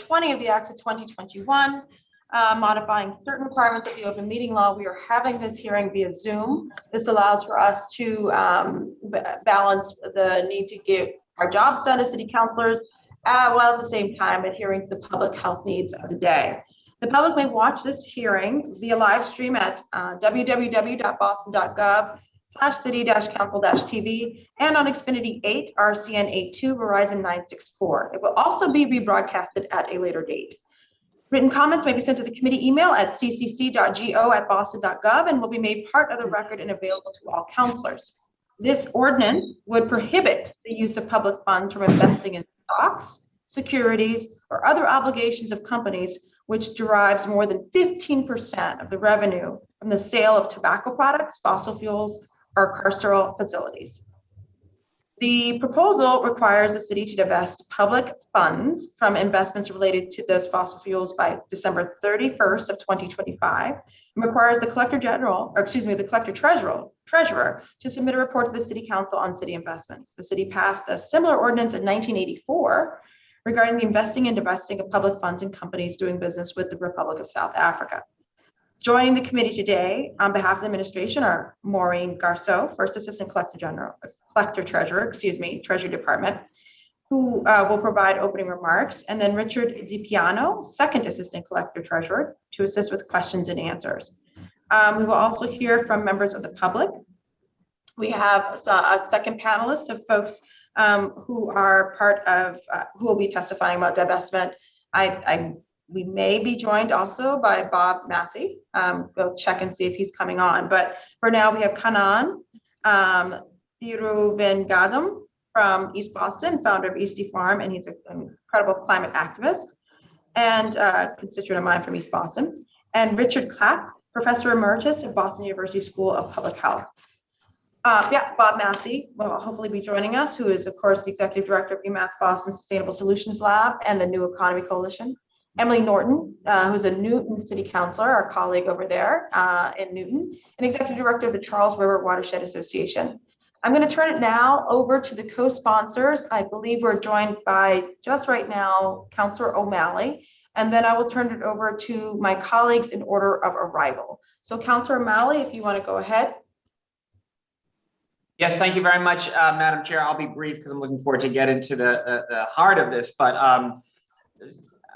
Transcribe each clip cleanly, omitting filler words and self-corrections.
20 of the Acts of 2021, modifying certain requirements of the open meeting law. We are having this hearing via Zoom. This allows for us to balance the need to get our jobs done as city councilors, while at the same time adhering to the public health needs of the day. The public may watch this hearing via live stream at www.boston.gov/city-council-tv and on Xfinity 8, RCN 82, Verizon 964. It will also be rebroadcasted at a later date. Written comments may be sent to the committee email at ccc.go@boston.gov and will be made part of the record and available to all councilors. This ordinance would prohibit the use of public funds from investing in stocks, securities, or other obligations of companies which derives more than 15% of the revenue from the sale of tobacco products, fossil fuels, or carceral facilities. The proposal requires the city to divest public funds from investments related to those fossil fuels by December 31st of 2025, and requires the collector treasurer to submit a report to the city council on city investments. The city passed a similar ordinance in 1984 regarding the investing and divesting of public funds in companies doing business with the Republic of South Africa. Joining the committee today on behalf of the administration are Maureen Garceau, First Assistant Treasury Department, who will provide opening remarks, and then Richard DiPiano, Second Assistant Collector Treasurer, to assist with questions and answers. We will also hear from members of the public. We have a second panelist of folks who are part of, who will be testifying about divestment. We may be joined also by Bob Massey. We'll check and see if he's coming on. But for now, we have Kanan Thiruvengadam from East Boston, founder of Easty Farm, and he's an incredible climate activist and constituent of mine from East Boston. And Richard Clapp, Professor Emeritus at Boston University School of Public Health. Bob Massey will hopefully be joining us, who is, of course, the Executive Director of UMass Boston Sustainable Solutions Lab and the New Economy Coalition. Emily Norton, who's a Newton City Councilor, our colleague over there in Newton, and Executive Director of the Charles River Watershed Association. I'm going to turn it now over to the co-sponsors. I believe we're joined by, just right now, Councilor O'Malley, and then I will turn it over to my colleagues in order of arrival. So Councilor O'Malley, if you want to go ahead. Yes, thank you very much, Madam Chair. I'll be brief because I'm looking forward to get into the heart of this, but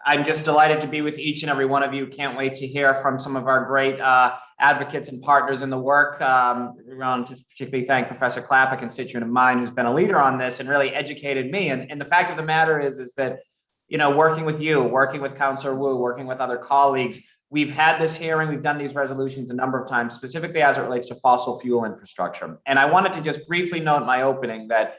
I'm just delighted to be with each and every one of you. Can't wait to hear from some of our great advocates and partners in the work. I want to particularly thank Professor Clapp, a constituent of mine who's been a leader on this and really educated me. And the fact of the matter is that, you know, working with you, working with Councilor Wu, working with other colleagues, we've had this hearing, we've done these resolutions a number of times, specifically as it relates to fossil fuel infrastructure. And I wanted to just briefly note in my opening that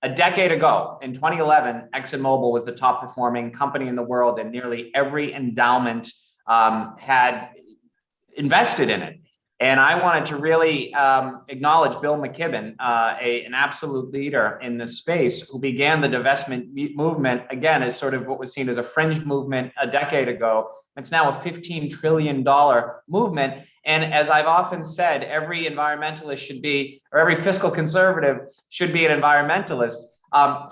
a decade ago, in 2011, ExxonMobil was the top performing company in the world, and nearly every endowment had invested in it. And I wanted to really acknowledge Bill McKibben, an absolute leader in this space, who began the divestment movement, again, as sort of what was seen as a fringe movement a decade ago. It's now a $15 trillion movement. And as I've often said, every environmentalist should be, or every fiscal conservative should be an environmentalist.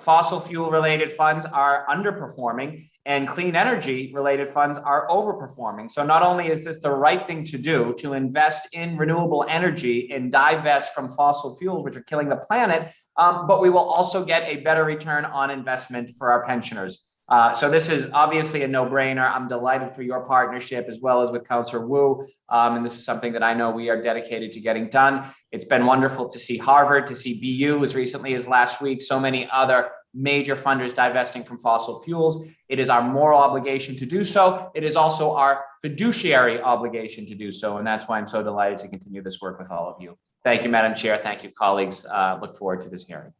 Fossil fuel related funds are underperforming, and clean energy related funds are overperforming. So not only is this the right thing to do, to invest in renewable energy and divest from fossil fuels, which are killing the planet, but we will also get a better return on investment for our pensioners. So this is obviously a no-brainer. I'm delighted for your partnership, as well as with Councilor Wu. And this is something that I know we are dedicated to getting done. It's been wonderful to see Harvard, to see BU as recently as last week, so many other major funders divesting from fossil fuels. It is our moral obligation to do so. It is also our fiduciary obligation to do so. And that's why I'm so delighted to continue this work with all of you. Thank you, Madam Chair. Thank you, colleagues. Look forward to this hearing.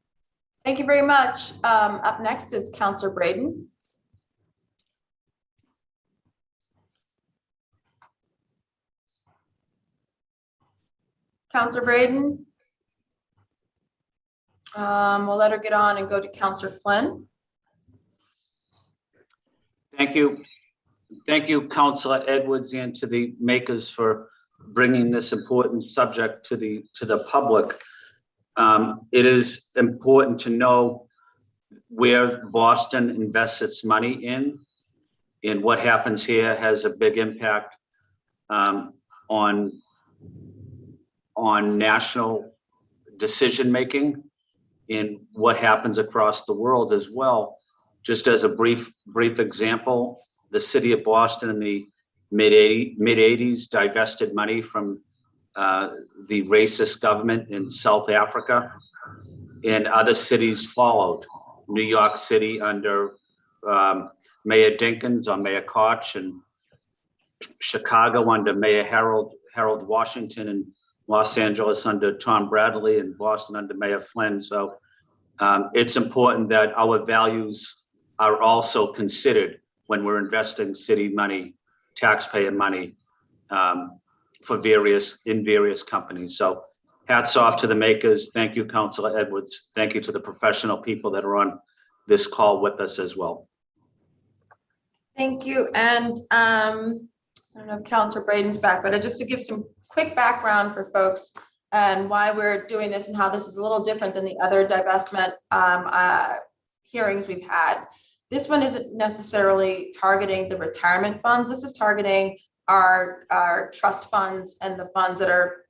Thank you very much. Up next is Councilor Braden. Councilor Braden. We'll let her get on and go to Councilor Flynn. Thank you. Thank you, Councilor Edwards, and to the makers for bringing this important subject to the public. It is important to know where Boston invests its money in. And what happens here has a big impact on national decision-making in what happens across the world as well. Just as a brief example, the city of Boston in the mid-80s divested money from the racist government in South Africa, and other cities followed. New York City under Mayor Dinkins or Mayor Koch, and Chicago under Mayor Harold Washington, and Los Angeles under Tom Bradley, and Boston under Mayor Flynn. So it's important that our values are also considered when we're investing city money, taxpayer money for various companies. So hats off to the makers. Thank you, Councilor Edwards. Thank you to the professional people that are on this call with us as well. Thank you. And I don't know if Councilor Braden's back, but just to give some quick background for folks and why we're doing this and how this is a little different than the other divestment hearings we've had. This one isn't necessarily targeting the retirement funds. This is targeting our trust funds and the funds that are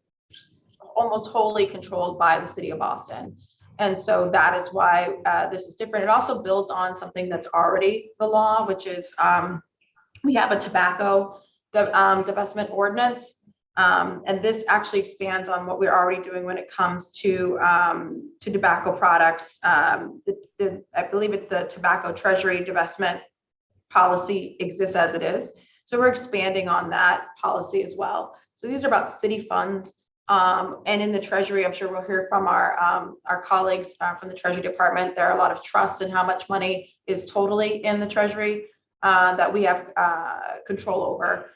almost wholly controlled by the city of Boston. And so that is why this is different. It also builds on something that's already the law, which is we have a tobacco divestment ordinance. And this actually expands on what we're already doing when it comes to tobacco products. I believe it's the tobacco treasury divestment policy exists as it is. So we're expanding on that policy as well. So these are about city funds. And in the Treasury, I'm sure we'll hear from our colleagues from the Treasury Department. There are a lot of trusts in how much money is totally in the Treasury that we have control over,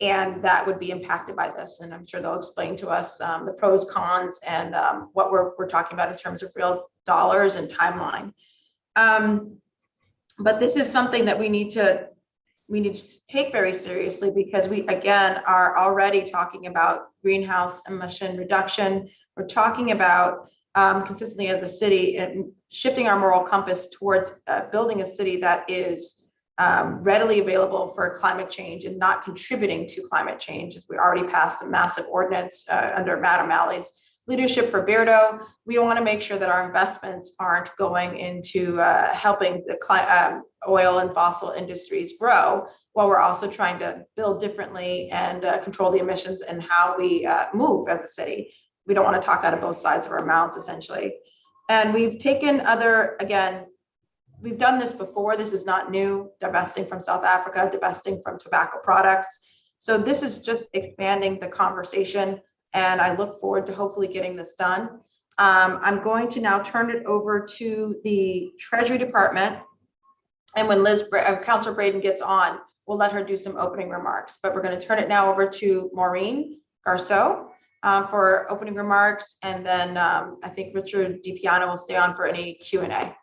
and that would be impacted by this. And I'm sure they'll explain to us the pros, cons, and what we're talking about in terms of real dollars and timeline. But this is something that we need to take very seriously, because we, again, are already talking about greenhouse emission reduction. We're talking about consistently as a city and shifting our moral compass towards building a city that is readily available for climate change and not contributing to climate change. As we already passed a massive ordinance under Madam Alley's leadership for Beardo. We want to make sure that our investments aren't going into helping the oil and fossil industries grow, while we're also trying to build differently and control the emissions and how we move as a city. We don't want to talk out of both sides of our mouths, essentially. And we've taken we've done this before. This is not new, divesting from South Africa, divesting from tobacco products. So this is just expanding the conversation, and I look forward to hopefully getting this done. I'm going to now turn it over to the Treasury Department. And when Councilor Braden gets on, we'll let her do some opening remarks. But we're going to turn it now over to Maureen Garceau for opening remarks. And then I think Richard DiPiano will stay on for any Q&A.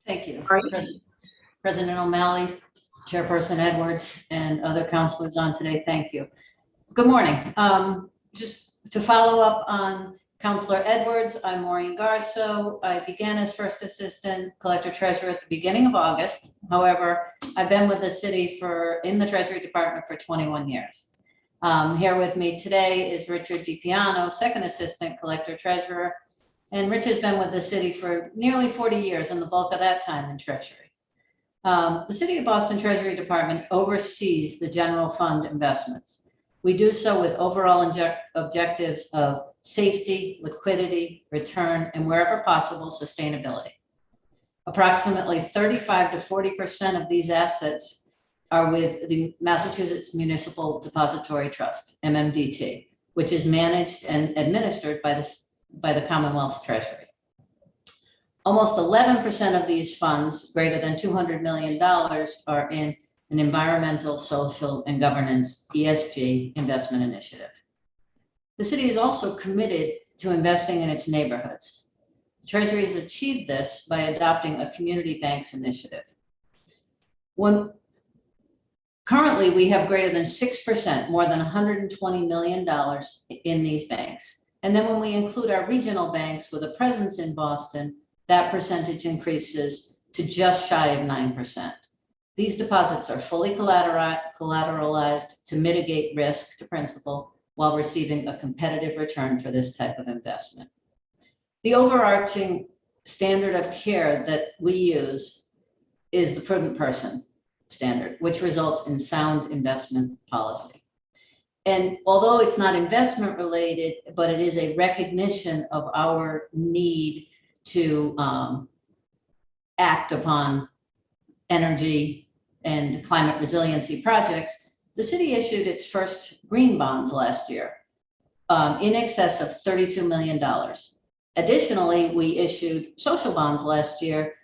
Thank you. President O'Malley, Chairperson Edwards, and other councilors on today, thank you. Good morning. Just to follow up on Councilor Edwards, I'm Maureen Garceau. I began as First Assistant Collector Treasurer at the beginning of August. However, I've been with the city in the Treasury Department for 21 years. Here with me today is Richard DiPiano, Second Assistant Collector Treasurer. And Rich has been with the city for nearly 40 years, and the bulk of that time in Treasury. The City of Boston Treasury Department oversees the general fund investments. We do so with overall objectives of safety, liquidity, return, and wherever possible, sustainability. Approximately 35 to 40% of these assets are with the Massachusetts Municipal Depository Trust, MMDT, which is managed and administered by the Commonwealth's Treasury. Almost 11% of these funds, greater than $200 million, are in an environmental, social, and governance ESG investment initiative. The city is also committed to investing in its neighborhoods. The Treasury has achieved this by adopting a community banks initiative. Currently, we have greater than 6%, more than $120 million in these banks. And then when we include our regional banks with a presence in Boston, that percentage increases to just shy of 9%. These deposits are fully collateralized to mitigate risk to principal while receiving a competitive return for this type of investment. The overarching standard of care that we use is the prudent person standard, which results in sound investment policy. And although it's not investment related, but it is a recognition of our need to act upon energy and climate resiliency projects, the city issued its first green bonds last year in excess of $32 million. Additionally, we issued social bonds last year,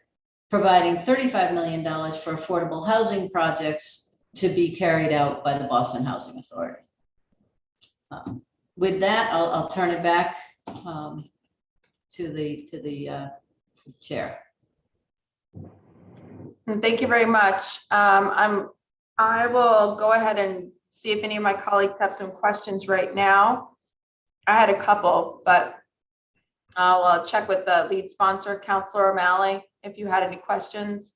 providing $35 million for affordable housing projects to be carried out by the Boston Housing Authority. With that, I'll turn it back to the chair. Thank you very much. I will go ahead and see if any of my colleagues have some questions right now. I had a couple, but I'll check with the lead sponsor, Councilor O'Malley, if you had any questions.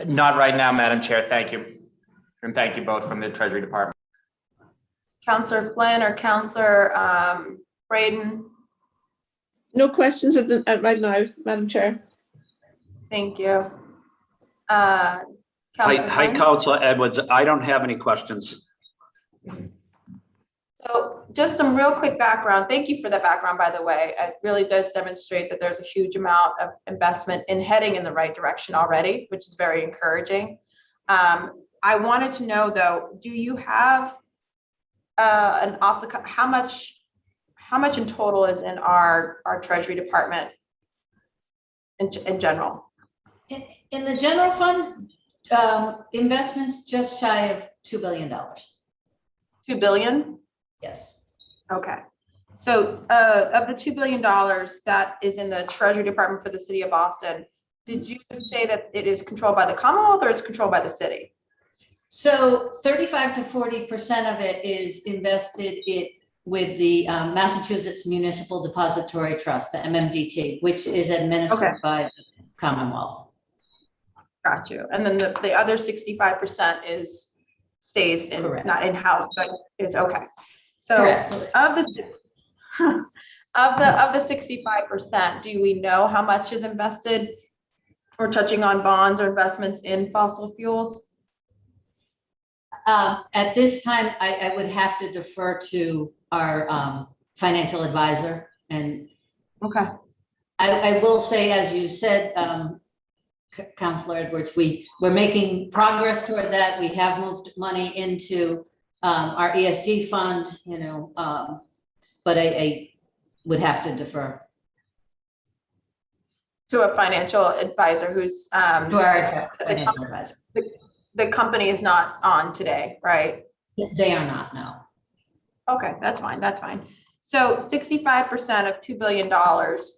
Not right now, Madam Chair. Thank you. And thank you both from the Treasury Department. Councilor Flynn or Councilor Braden? No questions right now, Madam Chair. Thank you. Hi, Councilor Edwards. I don't have any questions. So just some real quick background. Thank you for that background, by the way. It really does demonstrate that there's a huge amount of investment in heading in the right direction already, which is very encouraging. I wanted to know though, do you have how much in total is in our Treasury Department in general? In the general fund, investments just shy of $2 billion. $2 billion? Yes. Okay. So of the $2 billion that is in the Treasury Department for the city of Boston, did you say that it is controlled by the Commonwealth or it's controlled by the city? So 35 to 40% of it is invested with the Massachusetts Municipal Depository Trust, the MMDT, which is administered by the Commonwealth. Got you. And then the other 65% stays in, Correct. Not in-house, but it's okay. So Correct. of the 65%, do we know how much is invested or touching on bonds or investments in fossil fuels? At this time, I would have to defer to our financial advisor. And Okay. I will say, as you said, Councilor Edwards, we're making progress toward that. We have moved money into our ESG fund, but I would have to defer To a financial advisor who's to our financial advisor. the company is not on today, right? They are not, no. Okay, that's fine. That's fine. So 65% of $2 billion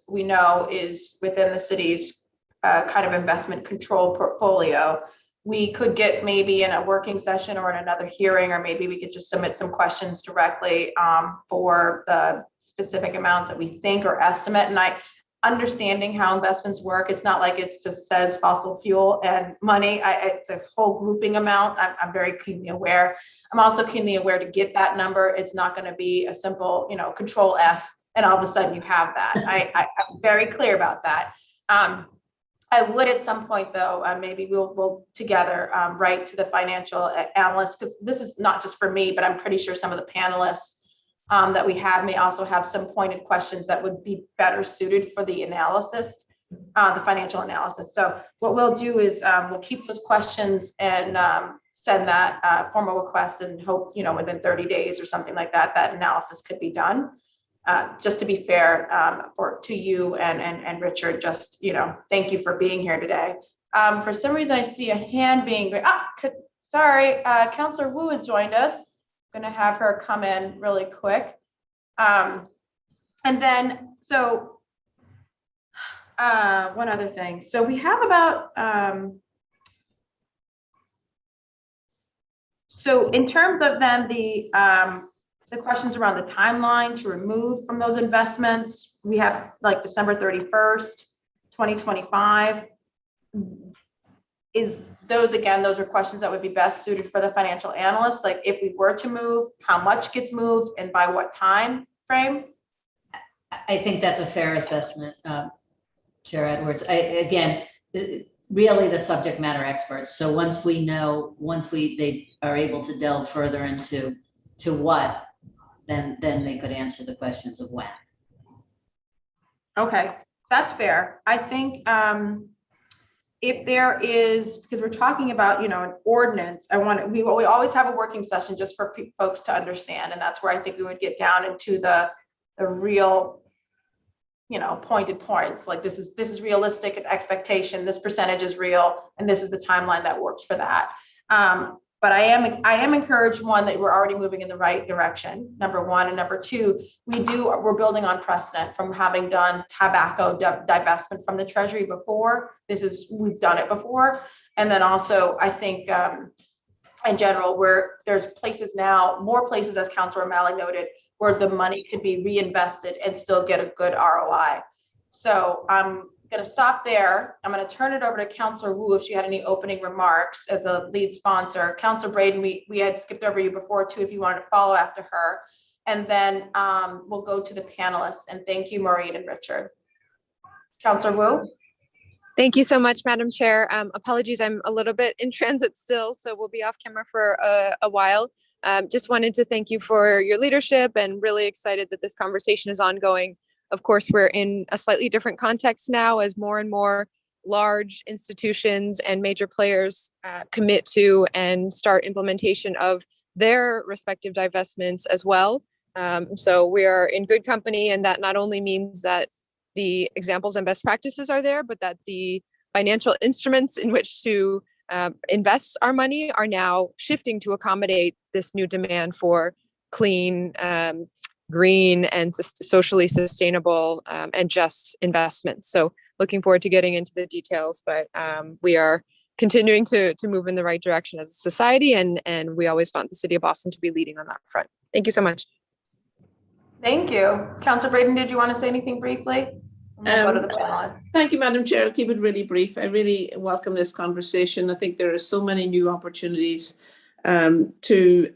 we know is within the city's kind of investment control portfolio. We could get maybe in a working session or in another hearing, or maybe we could just submit some questions directly for the specific amounts that we think or estimate. And understanding how investments work, it's not like it just says fossil fuel and money. It's a whole grouping amount. I'm very keenly aware. I'm also keenly aware to get that number. It's not going to be a simple, control F and all of a sudden you have that. I'm very clear about that. I would at some point though, maybe we'll together write to the financial analysts, because this is not just for me, but I'm pretty sure some of the panelists that we have may also have some pointed questions that would be better suited for the analysis, the financial analysis. So what we'll do is we'll keep those questions and send that formal request and hope, within 30 days or something like that, that analysis could be done. Just to be fair to you and Richard, just, thank you for being here today. For some reason, I see a hand being, sorry, Councilor Wu has joined us. Going to have her come in really quick. And then, so one other thing. So we have about, so in terms of then the questions around the timeline to remove from those investments, we have like December 31st, 2025. those are questions that would be best suited for the financial analysts. Like if we were to move, how much gets moved and by what time frame? I think that's a fair assessment, Chair Edwards. Really the subject matter experts. So once they are able to delve further into what, then they could answer the questions of when. Okay, that's fair. I think if there is, because we're talking about, an ordinance, we always have a working session just for folks to understand. And that's where I think we would get down into the real, pointed points. Like this is realistic and expectation. This percentage is real. And this is the timeline that works for that. But I am encouraged, one, that we're already moving in the right direction, number one. And number two, we're building on precedent from having done tobacco divestment from the Treasury before. We've done it before. And then also, I think in general, where there's places now, more places, as Councilor O'Malley noted, where the money could be reinvested and still get a good ROI. So I'm going to stop there. I'm going to turn it over to Councilor Wu if she had any opening remarks as a lead sponsor. Councilor Braden, we had skipped over you before too, if you wanted to follow after her. And then we'll go to the panelists. And thank you, Maureen and Richard. Councilor Wu. Thank you so much, Madam Chair. Apologies, I'm a little bit in transit still, so we'll be off camera for a while. Just wanted to thank you for your leadership and really excited that this conversation is ongoing. Of course, we're in a slightly different context now as more and more large institutions and major players commit to and start implementation of their respective divestments as well. So we are in good company, and that not only means that the examples and best practices are there, but that the financial instruments in which to invest our money are now shifting to accommodate this new demand for clean, green and socially sustainable and just investments. So looking forward to getting into the details, but we are continuing to move in the right direction as a society, and we always want the City of Boston to be leading on that front. Thank you so much. Thank you. Councilor Braden, did you want to say anything briefly? We'll go to the panel. Thank you, Madam Chair. I'll keep it really brief. I really welcome this conversation. I think there are so many new opportunities to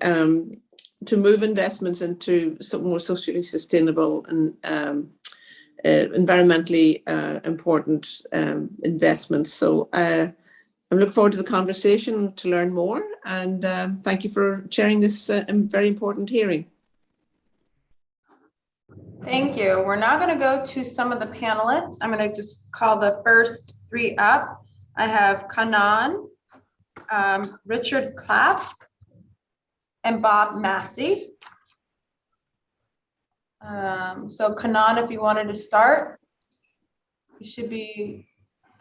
move investments into some more socially sustainable and environmentally important investments. So I look forward to the conversation to learn more, and thank you for chairing this very important hearing. Thank you. We're now going to go to some of the panelists. I'm going to just call the first three up. I have Kanan, Richard Clapp, and Bob Massey. So Kanan, if you wanted to start, you should be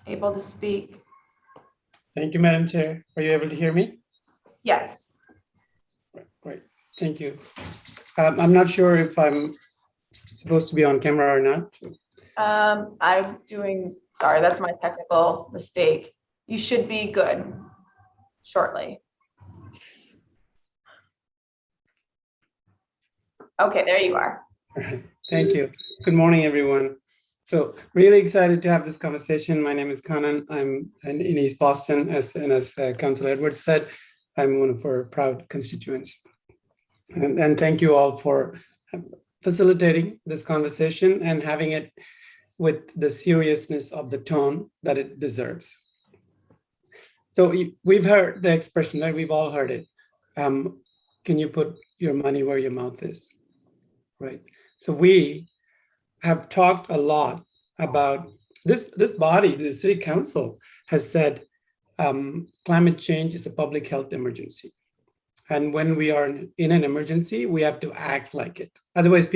able to speak. Thank you, Madam Chair. Are you able to hear me? Yes. Great. Thank you. I'm not sure if I'm supposed to be on camera or not. Sorry, that's my technical mistake. You should be good shortly. Okay, there you are. All right. Thank you. Good morning, everyone. So really excited to have this conversation. My name is Kanan. I'm in East Boston, as Councilor Edwards said, I'm one of our proud constituents. And thank you all for facilitating this conversation and having it with the seriousness of the tone that it deserves. So we've heard the expression, right? We've all heard it. Can you put your money where your mouth is? Right. So we have talked a lot about this body, the City Council has said climate change is a public health emergency. And when we are in an emergency, we have to act like it. Otherwise,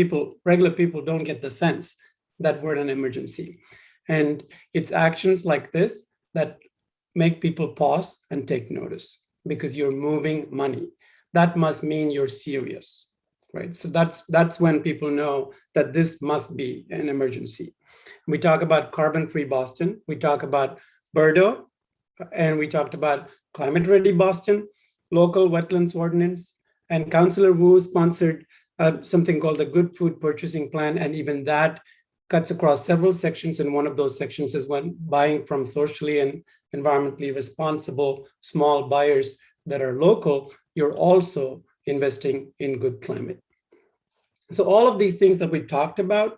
regular people don't get the sense that we're in an emergency. And it's actions like this that make people pause and take notice, because you're moving money. That must mean you're serious, right? So that's when people know that this must be an emergency. We talk about carbon-free Boston. We talk about Birdo, and we talked about climate-ready Boston, local wetlands ordinance, and Councilor Wu sponsored something called the Good Food Purchasing Plan, and even that cuts across several sections, and one of those sections is when buying from socially and environmentally responsible small buyers that are local, you're also investing in good climate. So all of these things that we talked about,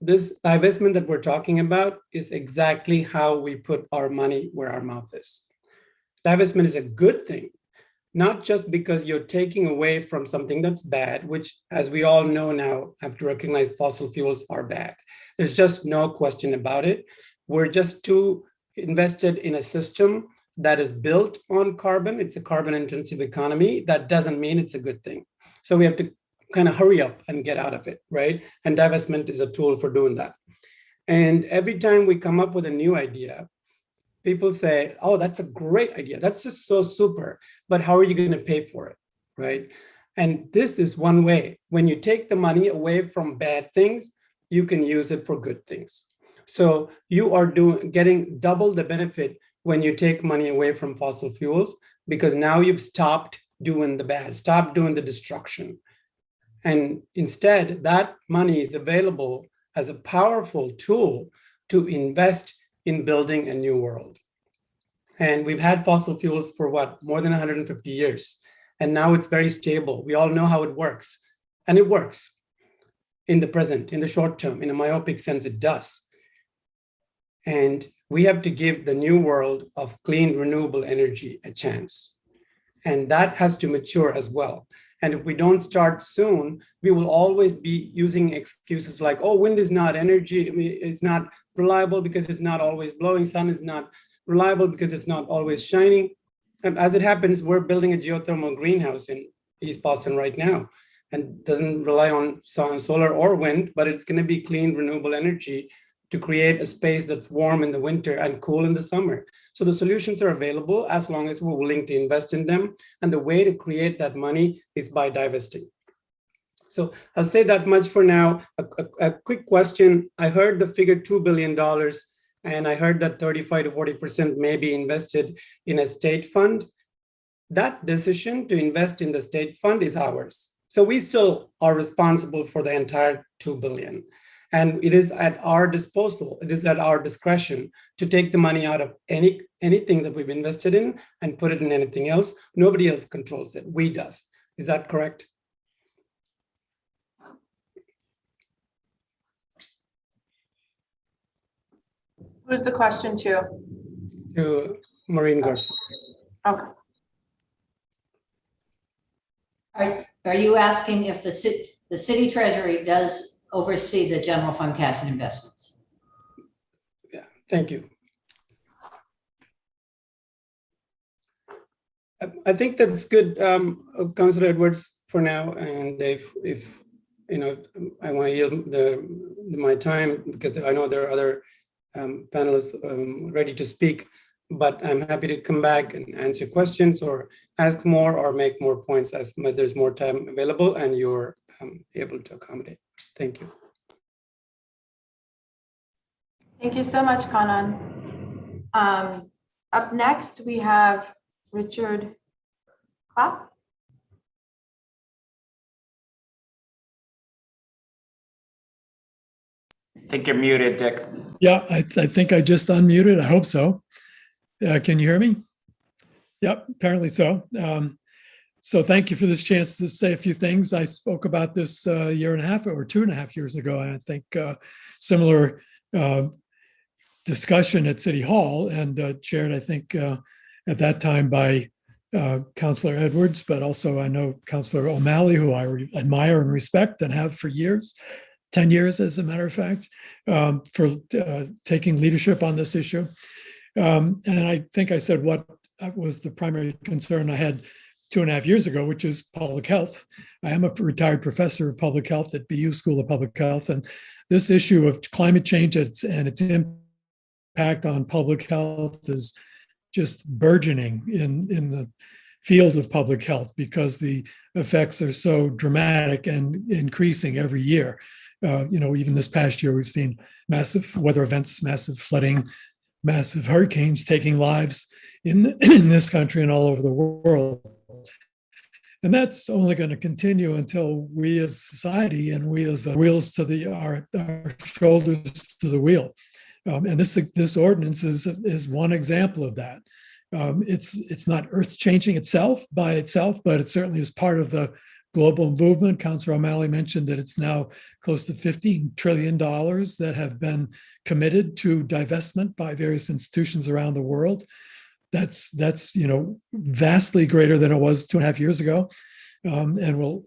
this divestment that we're talking about is exactly how we put our money where our mouth is. Divestment is a good thing, not just because you're taking away from something that's bad, which, as we all know now, have to recognize fossil fuels are bad. There's just no question about it. We're just too invested in a system that is built on carbon. It's a carbon intensive economy. That doesn't mean it's a good thing. So we have to kind of hurry up and get out of it, right? And divestment is a tool for doing that. And every time we come up with a new idea, people say, oh, that's a great idea. That's just so super. But how are you going to pay for it, right? And this is one way. When you take the money away from bad things, you can use it for good things. So you are getting double the benefit when you take money away from fossil fuels, because now you've stopped doing the bad, stopped doing the destruction. And instead, that money is available as a powerful tool to invest in building a new world. And we've had fossil fuels for what, more than 150 years. And now it's very stable. We all know how it works. And it works in the present, in the short term. In a myopic sense, it does. And we have to give the new world of clean, renewable energy a chance. And that has to mature as well. And if we don't start soon, we will always be using excuses like, oh, wind is not energy, it's not reliable because it's not always blowing, sun is not reliable because it's not always shining. And as it happens, we're building a geothermal greenhouse in East Boston right now, and doesn't rely on sun, solar or wind, but it's going to be clean, renewable energy to create a space that's warm in the winter and cool in the summer. So the solutions are available as long as we're willing to invest in them. And the way to create that money is by divesting. So I'll say that much for now. A quick question. I heard the figure $2 billion, and I heard that 35 to 40% may be invested in a state fund. That decision to invest in the state fund is ours. So we still are responsible for the entire $2 billion. And it is at our disposal, it is at our discretion to take the money out of anything that we've invested in and put it in anything else. Nobody else controls it, we does. Is that correct? Who's the question to? To Maureen Garcia. Okay. Are you asking if the city treasury does oversee the general fund cash and investments? Yeah, thank you. I think that's good, Councilor Edwards, for now. And if you know, I want to yield my time because I know there are other panelists ready to speak, but I'm happy to come back and answer questions or ask more or make more points as there's more time available and you're able to accommodate. Thank you. Thank you so much, Kanan. Up next, we have Richard Clapp. I think you're muted, Dick. Yeah, I think I just unmuted. I hope so. Can you hear me? Yep, apparently so. So thank you for this chance to say a few things. I spoke about this a year and a half or 2.5 years ago, and I think similar discussion at City Hall and chaired, I think, at that time by Councilor Edwards, but also I know Councilor O'Malley, who I admire and respect and have for years, 10 years, as a matter of fact, for taking leadership on this issue. And I think I said what was the primary concern I had 2.5 years ago, which is public health. I am a retired professor of public health at BU School of Public Health, and this issue of climate change and its impact on public health is just burgeoning in the field of public health because the effects are so dramatic and increasing every year. Even this past year, we've seen massive weather events, massive flooding, massive hurricanes taking lives in this country and all over the world. And that's only going to continue until we as society and we as wheels to our shoulders to the wheel And this ordinance is one example of that. It's not earth-changing by itself, but it certainly is part of the global movement. Councilor O'Malley mentioned that it's now close to $15 trillion that have been committed to divestment by various institutions around the world. That's vastly greater than it was 2.5 years ago, and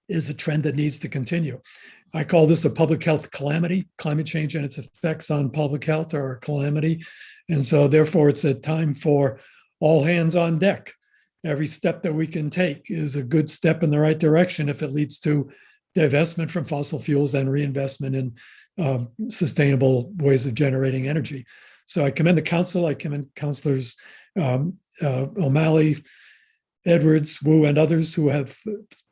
is a trend that needs to continue. I call this a public health calamity. Climate change and its effects on public health are a calamity, and so therefore it's a time for all hands on deck. Every step that we can take is a good step in the right direction if it leads to divestment from fossil fuels and reinvestment in sustainable ways of generating energy. So I commend the council. I commend councilors O'Malley, Edwards, Wu, and others who have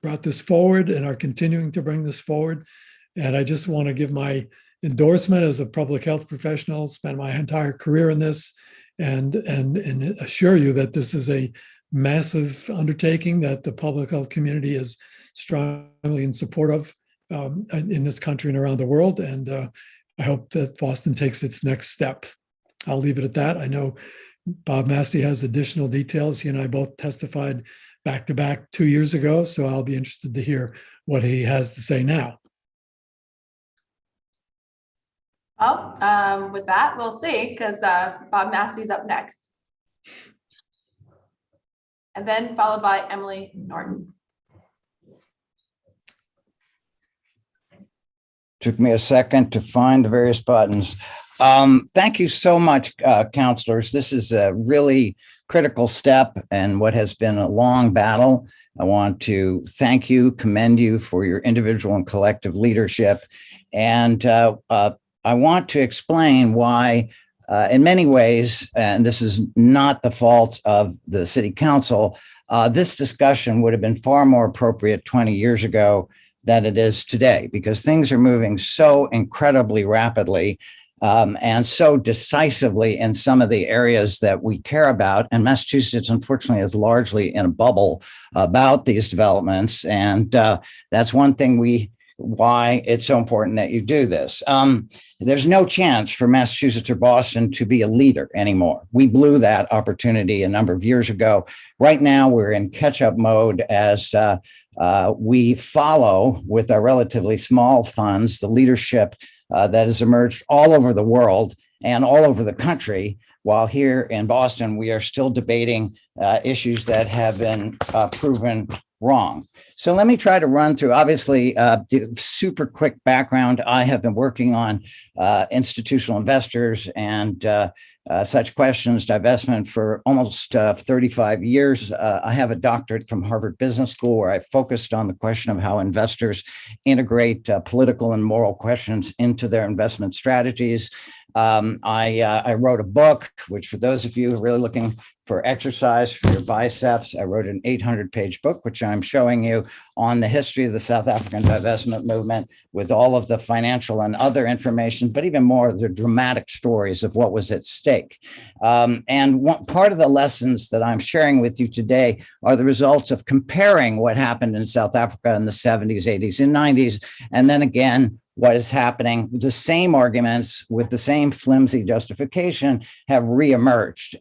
brought this forward and are continuing to bring this forward. And I just want to give my endorsement as a public health professional, spent my entire career in this, and assure you that this is a massive undertaking that the public health community is strongly in support of in this country and around the world. And I hope that Boston takes its next step. I'll leave it at that. I know Bob Massey has additional details. He and I both testified back to back 2 years ago, so I'll be interested to hear what he has to say now. Well, with that, we'll see, because Bob Massey's up next. And then followed by Emily Norton. Took me a second to find the various buttons. Thank you so much, counselors. This is a really critical step in what has been a long battle. I want to thank you, commend you for your individual and collective leadership. And I want to explain why, in many ways, and this is not the fault of the city council, this discussion would have been far more appropriate 20 years ago than it is today, because things are moving so incredibly rapidly and so decisively in some of the areas that we care about. And Massachusetts, unfortunately, is largely in a bubble about these developments. And that's one thing why it's so important that you do this. There's no chance for Massachusetts or Boston to be a leader anymore. We blew that opportunity a number of years ago. Right now, we're in catch-up mode as we follow, with our relatively small funds, the leadership that has emerged all over the world and all over the country, while here in Boston, we are still debating issues that have been proven wrong. So let me try to run through, obviously, super quick background. I have been working on institutional investors and such questions, divestment, for almost 35 years. I have a doctorate from Harvard Business School where I focused on the question of how investors integrate political and moral questions into their investment strategies. I wrote a book, which for those of you who are really looking for exercise for your biceps, I wrote an 800-page book, which I'm showing you, on the history of the South African divestment movement, with all of the financial and other information, but even more the dramatic stories of what was at stake. And part of the lessons that I'm sharing with you today are the results of comparing what happened in South Africa in the 70s, 80s, and 90s, and then again, what is happening. The same arguments with the same flimsy justification have reemerged.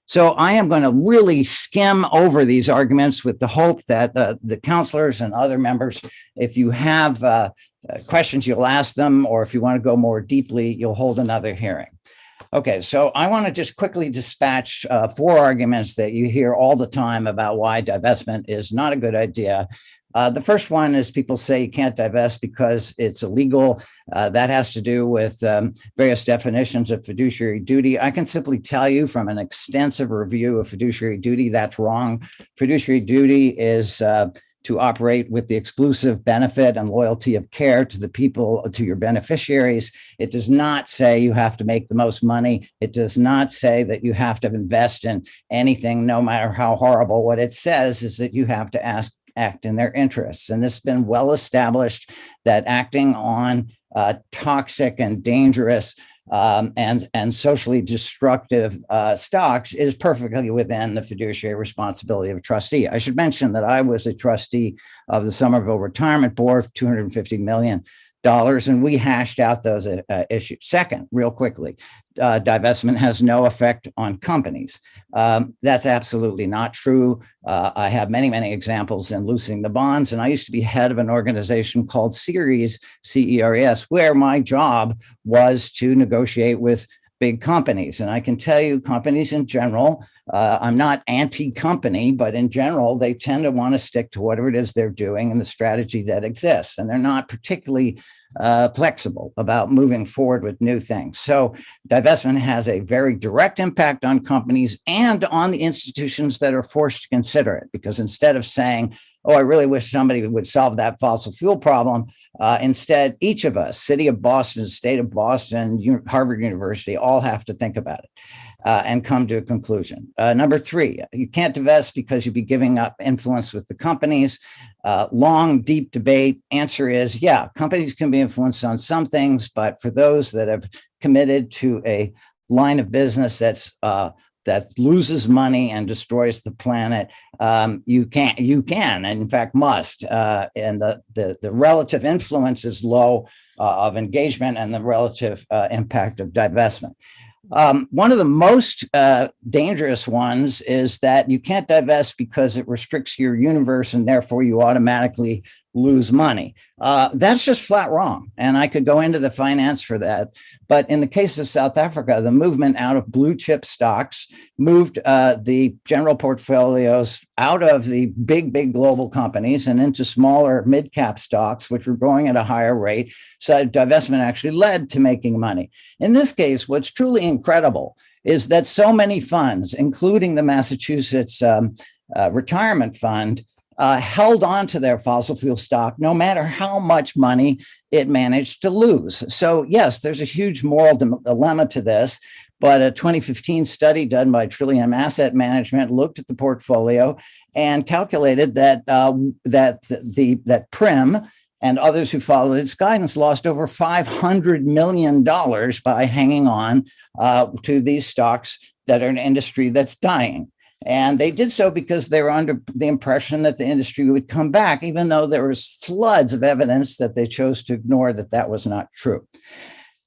So I am going to really skim over these arguments with the hope that the counselors and other members, if you have questions, you'll ask them, or if you want to go more deeply, you'll hold another hearing. Okay, so I want to just quickly dispatch 4 arguments that you hear all the time about why divestment is not a good idea. The first one is people say you can't divest because it's illegal. That has to do with various definitions of fiduciary duty. I can simply tell you from an extensive review of fiduciary duty, that's wrong. Fiduciary duty is to operate with the exclusive benefit and loyalty of care to the people, to your beneficiaries. It does not say you have to make the most money. It does not say that you have to invest in anything, no matter how horrible. What it says is that you have to act in their interests. And this has been well established that acting on toxic and dangerous and socially destructive stocks is perfectly within the fiduciary responsibility of a trustee. I should mention that I was a trustee of the Somerville Retirement Board, $250 million and we hashed out those issues. Second, real quickly, divestment has no effect on companies. That's absolutely not true. I have many, many examples in loosening the bonds, and I used to be head of an organization called Ceres, CERES, where my job was to negotiate with big companies. And I can tell you, companies in general, I'm not anti-company, but in general, they tend to want to stick to whatever it is they're doing and the strategy that exists. And they're not particularly flexible about moving forward with new things. So divestment has a very direct impact on companies and on the institutions that are forced to consider it, because instead of saying, oh, I really wish somebody would solve that fossil fuel problem, instead, each of us, City of Boston, State of Boston, Harvard University, all have to think about it and come to a conclusion. Number three, you can't divest because you'd be giving up influence with the companies. Long, deep debate. Answer is, yeah, companies can be influenced on some things, but for those that have committed to a line of business that loses money and destroys the planet, you can, and in fact must. And the relative influence is low of engagement and the relative impact of divestment. One of the most dangerous ones is that you can't divest because it restricts your universe and therefore you automatically lose money. That's just flat wrong. And I could go into the finance for that. But in the case of South Africa, the movement out of blue chip stocks moved the general portfolios out of the big global companies and into smaller mid-cap stocks, which were growing at a higher rate. So divestment actually led to making money. In this case, what's truly incredible is that so many funds, including the Massachusetts retirement fund, held on to their fossil fuel stock, no matter how much money it managed to lose. So yes, there's a huge moral dilemma to this, but a 2015 study done by Trillium Asset Management looked at the portfolio and calculated that that Prim and others who followed its guidance lost over $500 million by hanging on to these stocks that are an industry that's dying. And they did so because they were under the impression that the industry would come back, even though there was floods of evidence that they chose to ignore that was not true.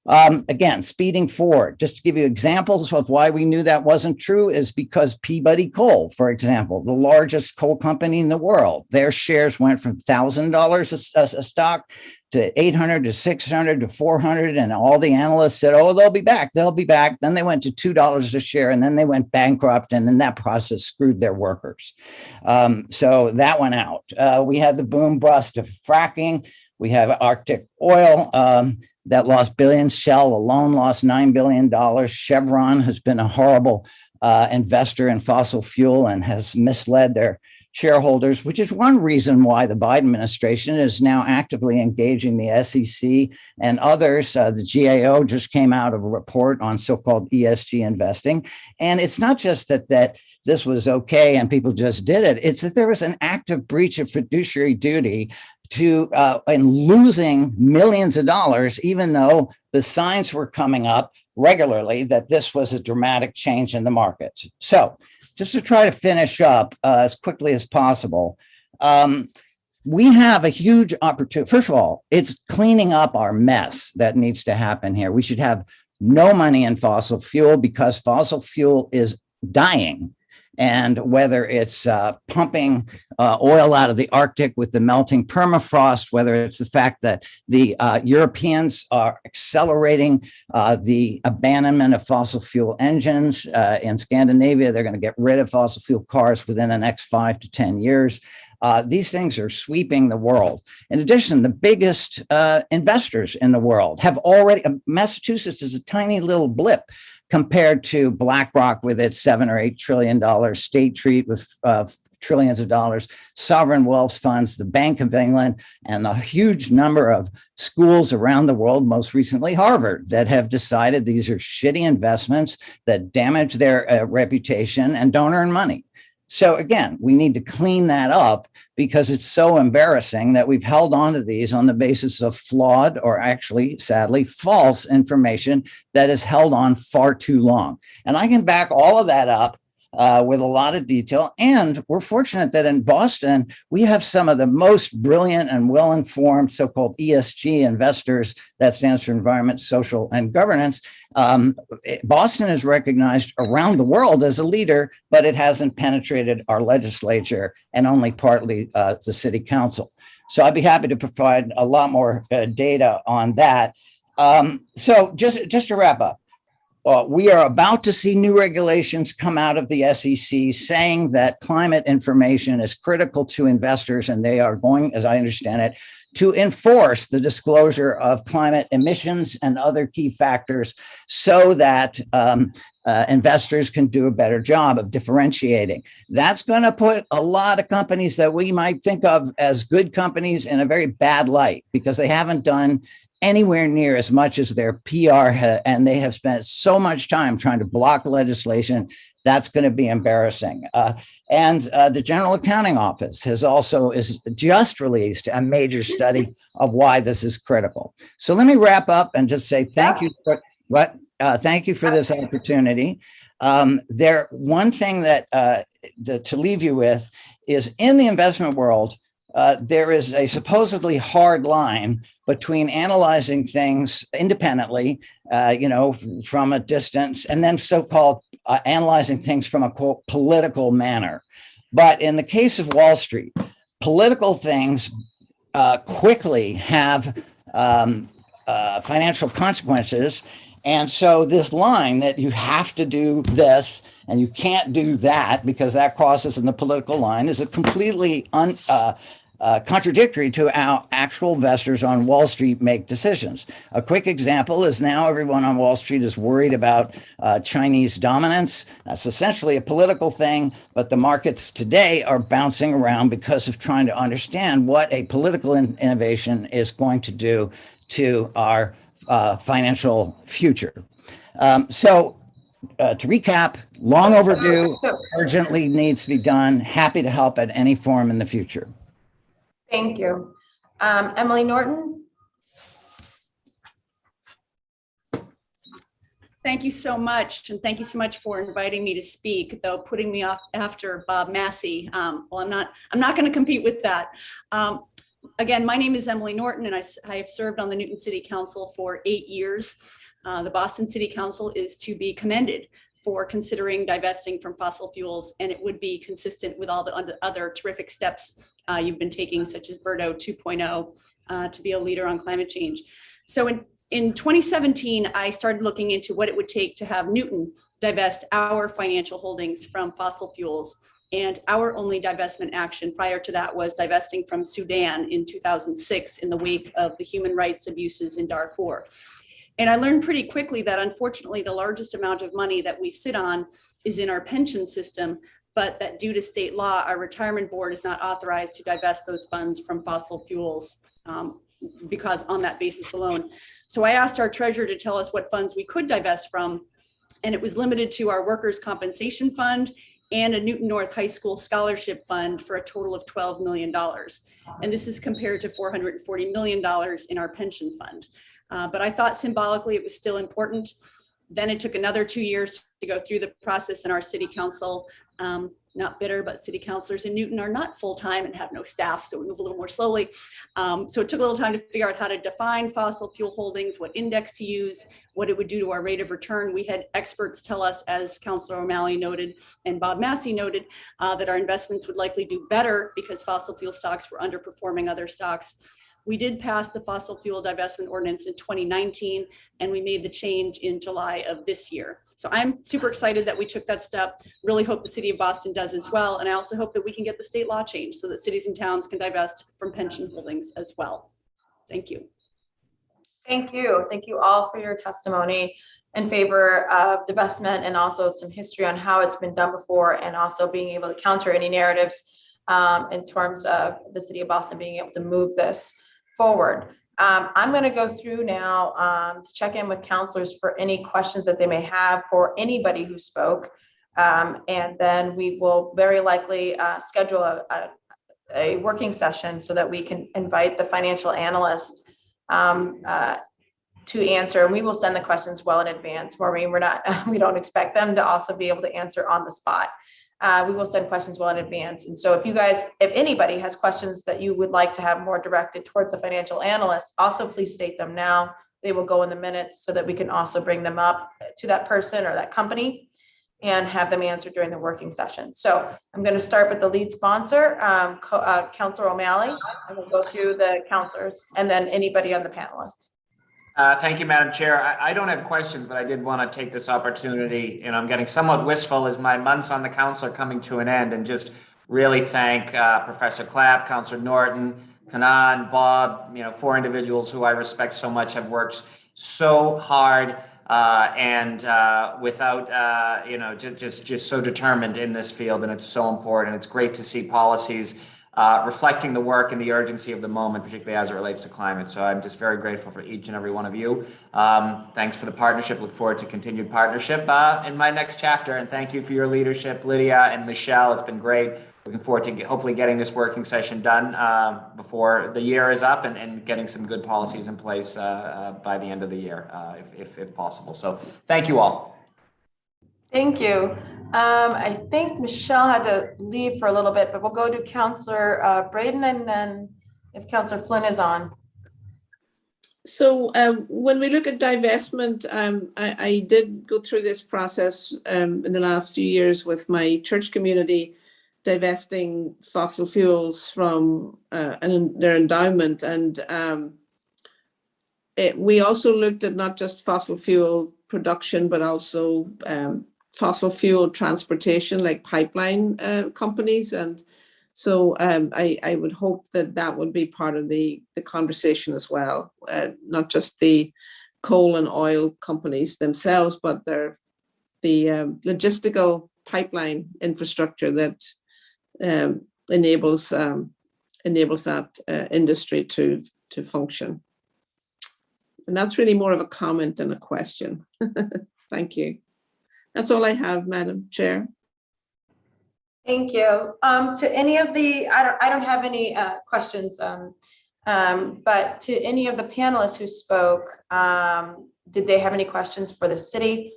Again, speeding forward, just to give you examples of why we knew that wasn't true is because Peabody Coal, for example, the largest coal company in the world, their shares went from $1,000 a stock to $800 to $600 to $400, and all the analysts said, "Oh, they'll be back. They'll be back." Then they went to $2 a share, and then they went bankrupt, and then that process screwed their workers. So that went out. We had the boom bust of fracking. We have Arctic oil that lost billions. Shell alone lost $9 billion. Chevron has been a horrible investor in fossil fuel and has misled their shareholders, which is one reason why the Biden administration is now actively engaging the SEC and others. The GAO just came out of a report on so-called ESG investing. And it's not just that this was okay and people just did it. It's that there was an active breach of fiduciary duty and losing millions of dollars, even though the signs were coming up regularly that this was a dramatic change in the markets. So just to try to finish up as quickly as possible, we have a huge opportunity. First of all, it's cleaning up our mess that needs to happen here. We should have no money in fossil fuel because fossil fuel is dying. And whether it's pumping oil out of the Arctic with the melting permafrost, whether it's the fact that the Europeans are accelerating the abandonment of fossil fuel engines in Scandinavia, they're going to get rid of fossil fuel cars within the next 5 to 10 years. These things are sweeping the world. In addition, the biggest investors in the world have already, Massachusetts is a tiny little blip compared to BlackRock with its $7 or $8 trillion, State Street with trillions of dollars, sovereign wealth funds, the Bank of England, and a huge number of schools around the world, most recently Harvard, that have decided these are shitty investments that damage their reputation and don't earn money. So again, we need to clean that up because it's so embarrassing that we've held on to these on the basis of flawed or actually, sadly, false information that is held on far too long. And I can back all of that up with a lot of detail. And we're fortunate that in Boston, we have some of the most brilliant and well-informed so-called ESG investors. That stands for environment, social, and governance. Boston is recognized around the world as a leader, but it hasn't penetrated our legislature and only partly the city council. So I'd be happy to provide a lot more data on that. So just to wrap up, we are about to see new regulations come out of the SEC saying that climate information is critical to investors, and they are going, as I understand it, to enforce the disclosure of climate emissions and other key factors so that investors can do a better job of differentiating. That's going to put a lot of companies that we might think of as good companies in a very bad light because they haven't done anywhere near as much as their PR, and they have spent so much time trying to block legislation. That's going to be embarrassing. And the General Accounting Office is just released a major study of why this is critical. So let me wrap up and just say thank you for this opportunity. One thing that to leave you with is in the investment world, there is a supposedly hard line between analyzing things independently, from a distance, and then so-called analyzing things from a quote political manner. But in the case of Wall Street, political things quickly have financial consequences. And so this line that you have to do this and you can't do that because that crosses in the political line is a completely contradictory to how actual investors on Wall Street make decisions. A quick example is now everyone on Wall Street is worried about Chinese dominance. That's essentially a political thing, but the markets today are bouncing around because of trying to understand what a political innovation is going to do to our financial future. So to recap, long overdue, urgently needs to be done. Happy to help at any form in the future. Thank you. Emily Norton. Thank you so much. And thank you so much for inviting me to speak, though putting me off after Bob Massey. Well, I'm not going to compete with that. Again, my name is Emily Norton, and I have served on the Newton City Council for 8 years. The Boston City Council is to be commended for considering divesting from fossil fuels, and it would be consistent with all the other terrific steps you've been taking, such as Birdo 2.0, to be a leader on climate change. So in 2017, I started looking into what it would take to have Newton divest our financial holdings from fossil fuels. And our only divestment action prior to that was divesting from Sudan in 2006 in the wake of the human rights abuses in Darfur. And I learned pretty quickly that unfortunately the largest amount of money that we sit on is in our pension system, but that due to state law, our retirement board is not authorized to divest those funds from fossil fuels because on that basis alone. So I asked our treasurer to tell us what funds we could divest from, and it was limited to our workers' compensation fund and a Newton North High School scholarship fund for a total of $12 million. And this is compared to $440 million in our pension fund. But I thought symbolically it was still important. Then it took another 2 years to go through the process in our city council. Not bitter, but city councilors in Newton are not full-time and have no staff, so we move a little more slowly. So it took a little time to figure out how to define fossil fuel holdings, what index to use, what it would do to our rate of return. We had experts tell us, as Councilor O'Malley noted and Bob Massey noted, that our investments would likely do better because fossil fuel stocks were underperforming other stocks. We did pass the fossil fuel divestment ordinance in 2019, and we made the change in July of this year. So I'm super excited that we took that step, really hope the city of Boston does as well. And I also hope that we can get the state law changed so that cities and towns can divest from pension holdings as well. Thank you. Thank you. Thank you all for your testimony in favor of divestment and also some history on how it's been done before, and also being able to counter any narratives in terms of the city of Boston being able to move this forward. I'm going to go through now to check in with counselors for any questions that they may have for anybody who spoke. And then we will very likely schedule a working session so that we can invite the financial analyst to answer. We will send the questions well in advance. Maureen, we don't expect them to also be able to answer on the spot. we will send questions well in advance. And so if anybody has questions that you would like to have more directed towards the financial analyst, also please state them now. They will go in the minutes so that we can also bring them up to that person or that company and have them answered during the working session. So I'm going to start with the lead sponsor, Councilor O'Malley, and we'll go through the councilors and then anybody on the panelists. Thank you, Madam Chair. I don't have questions, but I did want to take this opportunity, and I'm getting somewhat wistful as my months on the council are coming to an end, and just really thank Professor Clapp, Councilor Norton, Kanan, Bob, 4 individuals who I respect so much, have worked so hard and without, just so determined in this field, and it's so important. It's great to see policies reflecting the work and the urgency of the moment, particularly as it relates to climate. So I'm just very grateful for each and every one of you. Thanks for the partnership. Look forward to continued partnership in my next chapter. And thank you for your leadership, Lydia and Michelle. It's been great. Looking forward to hopefully getting this working session done before the year is up and getting some good policies in place by the end of the year, if possible. So thank you all. Thank you. I think Michelle had to leave for a little bit, but we'll go to Councilor Braden, and then if Councilor Flynn is on. So when we look at divestment, I did go through this process in the last few years with my church community, divesting fossil fuels from their endowment. And we also looked at not just fossil fuel production, but also fossil fuel transportation, like pipeline companies. And so I would hope that would be part of the conversation as well, not just the coal and oil companies themselves, but the logistical pipeline infrastructure that enables that industry to function. And that's really more of a comment than a question. Thank you. That's all I have, Madam Chair. Thank you. To any of the, I don't have any questions, but to any of the panelists who spoke, did they have any questions for the city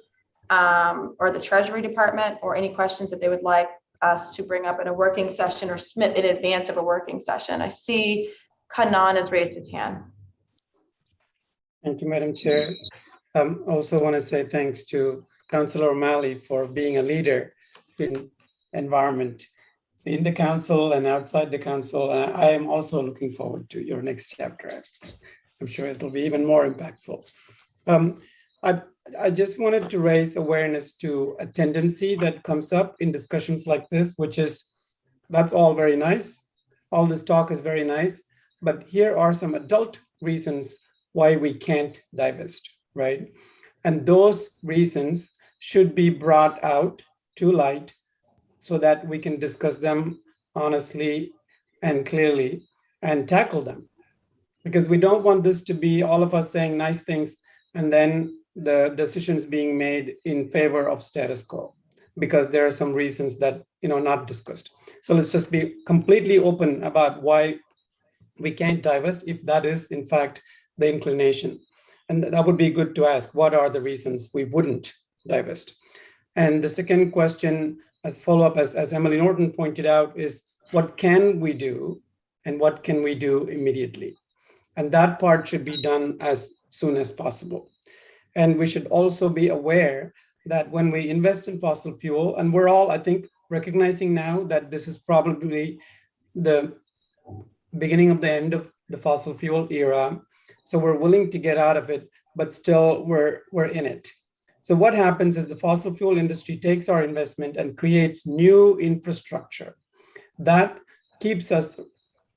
or the Treasury Department, or any questions that they would like us to bring up in a working session or submit in advance of a working session? I see Kanan has raised his hand. Thank you, Madam Chair. Also want to say thanks to Councilor O'Malley for being a leader in environment in the council and outside the council. I am also looking forward to your next chapter. I'm sure it'll be even more impactful. I just wanted to raise awareness to a tendency that comes up in discussions like this, which is, that's all very nice. All this talk is very nice, but here are some adult reasons why we can't divest, right? And those reasons should be brought out to light so that we can discuss them honestly and clearly and tackle them. Because we don't want this to be all of us saying nice things and then the decisions being made in favor of status quo, because there are some reasons that, not discussed. So let's just be completely open about why we can't divest, if that is in fact the inclination. And that would be good to ask, what are the reasons we wouldn't divest? And the second question, as follow-up, as Emily Norton pointed out, is what can we do and what can we do immediately? And that part should be done as soon as possible. And we should also be aware that when we invest in fossil fuel, and we're all, I think, recognizing now that this is probably the beginning of the end of the fossil fuel era. So we're willing to get out of it, but still we're in it. So what happens is the fossil fuel industry takes our investment and creates new infrastructure that keeps us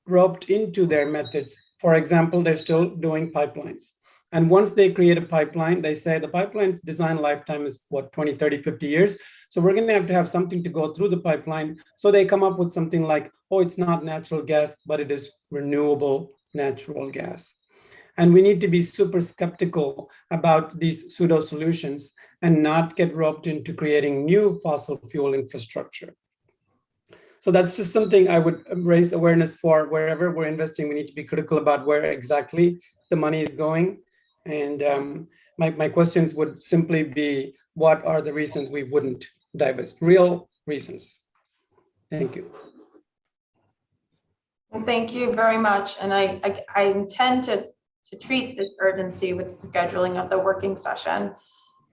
roped into their methods. For example, they're still doing pipelines. And once they create a pipeline, they say the pipeline's design lifetime is what, 20, 30, 50 years. So we're going to have something to go through the pipeline. So they come up with something like, oh, it's not natural gas, but it is renewable natural gas. And we need to be super skeptical about these pseudo solutions and not get roped into creating new fossil fuel infrastructure. So that's just something I would raise awareness for. Wherever we're investing, we need to be critical about where exactly the money is going. And my questions would simply be, what are the reasons we wouldn't divest? Real reasons. Thank you. Well, thank you very much. And I intend to treat this urgency with scheduling of the working session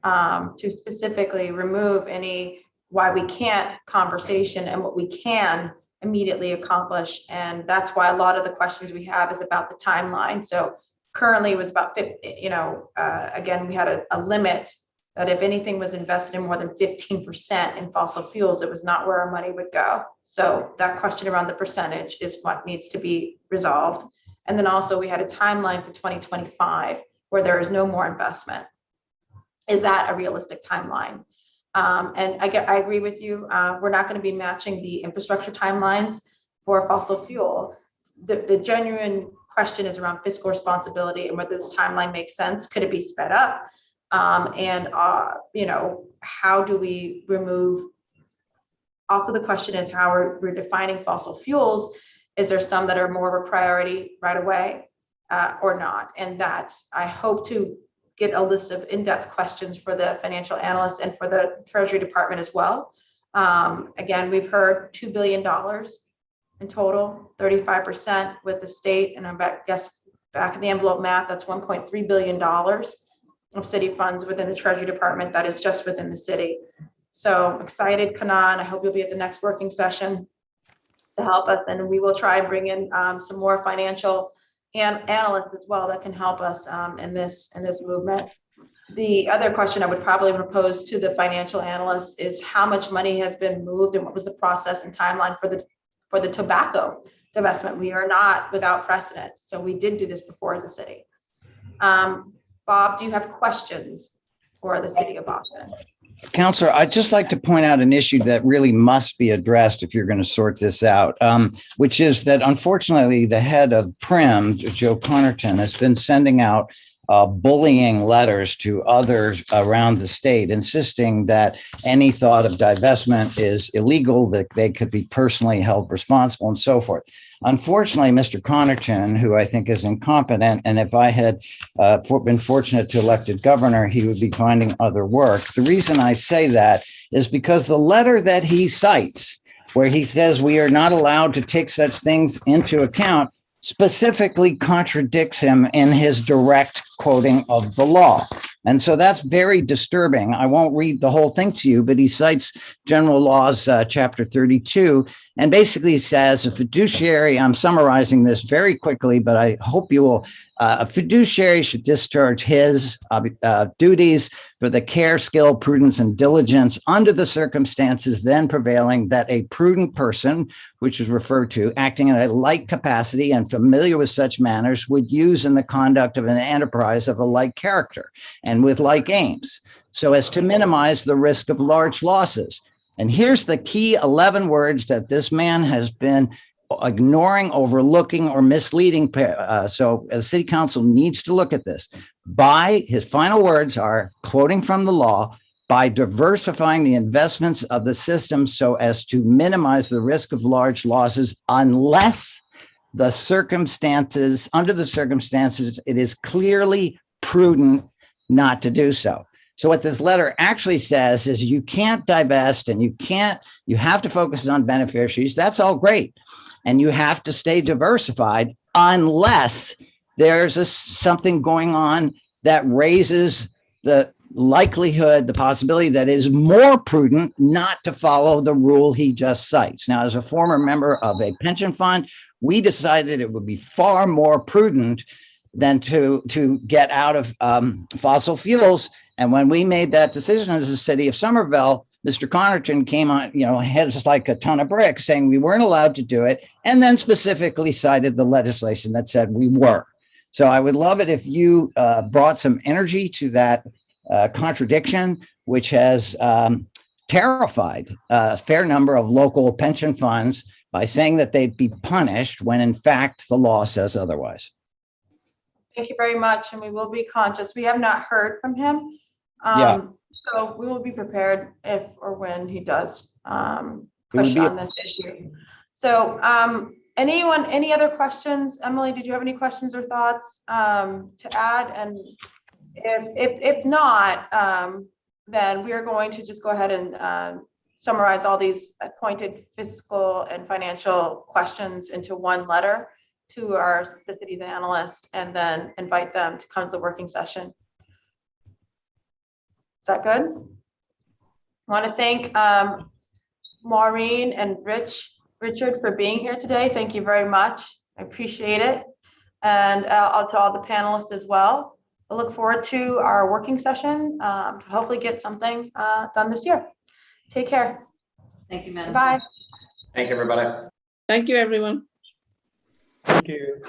to specifically remove any why we can't conversation and what we can immediately accomplish. And that's why a lot of the questions we have is about the timeline. So currently it was about 50, again, we had a limit that if anything was invested in more than 15% in fossil fuels, it was not where our money would go. So that question around the percentage is what needs to be resolved. And then also we had a timeline for 2025 where there is no more investment. Is that a realistic timeline? And I agree with you. We're not going to be matching the infrastructure timelines for fossil fuel. The genuine question is around fiscal responsibility and whether this timeline makes sense. Could it be sped up? How do we remove? Also, the question is how we're defining fossil fuels. Is there some that are more of a priority right away or not? And that's, I hope to get a list of in-depth questions for the financial analyst and for the Treasury Department as well. Again, we've heard $2 billion in total, 35% with the state, and I guess back of the envelope math, that's $1.3 billion of city funds within the Treasury Department that is just within the city. So I'm excited, Kanan. I hope you'll be at the next working session to help us, and we will try and bring in some more financial and analysts as well that can help us in this movement. The other question I would probably propose to the financial analyst is how much money has been moved and what was the process and timeline for the tobacco divestment. We are not without precedent, so we did do this before as a city. Bob, do you have questions for the city of Boston? Counselor, I'd just like to point out an issue that really must be addressed if you're going to sort this out, which is that unfortunately the head of PRIM, Joe Connerton, has been sending out bullying letters to others around the state, insisting that any thought of divestment is illegal, that they could be personally held responsible and so forth. Unfortunately, Mr. Connerton, who I think is incompetent, and if I had been fortunate to elected governor, he would be finding other work. The reason I say that is because the letter that he cites, where he says we are not allowed to take such things into account, specifically contradicts him in his direct quoting of the law. And so that's very disturbing. I won't read the whole thing to you, but he cites General Laws, Chapter 32, and basically says a fiduciary, I'm summarizing this very quickly, but I hope you will, a fiduciary should discharge his duties for the care, skill, prudence, and diligence under the circumstances then prevailing that a prudent person, which is referred to, acting in a like capacity and familiar with such manners, would use in the conduct of an enterprise of a like character and with like aims, so as to minimize the risk of large losses. And here's the key 11 words that this man has been ignoring, overlooking, or misleading. So the city council needs to look at this. By, his final words are, quoting from the law, by diversifying the investments of the system so as to minimize the risk of large losses unless the circumstances, under the circumstances, it is clearly prudent not to do so. So what this letter actually says is you can't divest and you have to focus on beneficiaries. That's all great. And you have to stay diversified unless there's something going on that raises the likelihood, the possibility that it is more prudent not to follow the rule he just cites. Now, as a former member of a pension fund, we decided it would be far more prudent than to get out of fossil fuels. And when we made that decision as a city of Somerville, Mr. Connerton came on, heads like a ton of bricks, saying we weren't allowed to do it, and then specifically cited the legislation that said we were. So I would love it if you brought some energy to that contradiction, which has terrified a fair number of local pension funds by saying that they'd be punished when in fact the law says otherwise. Thank you very much, and we will be conscious. We have not heard from him. So we will be prepared if or when he does push on this issue. So any other questions? Emily, did you have any questions or thoughts to add? And if not, then we are going to just go ahead and summarize all these appointed fiscal and financial questions into one letter to the city's analyst, and then invite them to come to the working session. Is that good? I want to thank Maureen and Richard for being here today. Thank you very much. I appreciate it. And to all the panelists as well. I look forward to our working session to hopefully get something done this year. Take care. Thank you, Madam Bye. Chair. Thank you, everybody. Thank you, everyone. Thank you.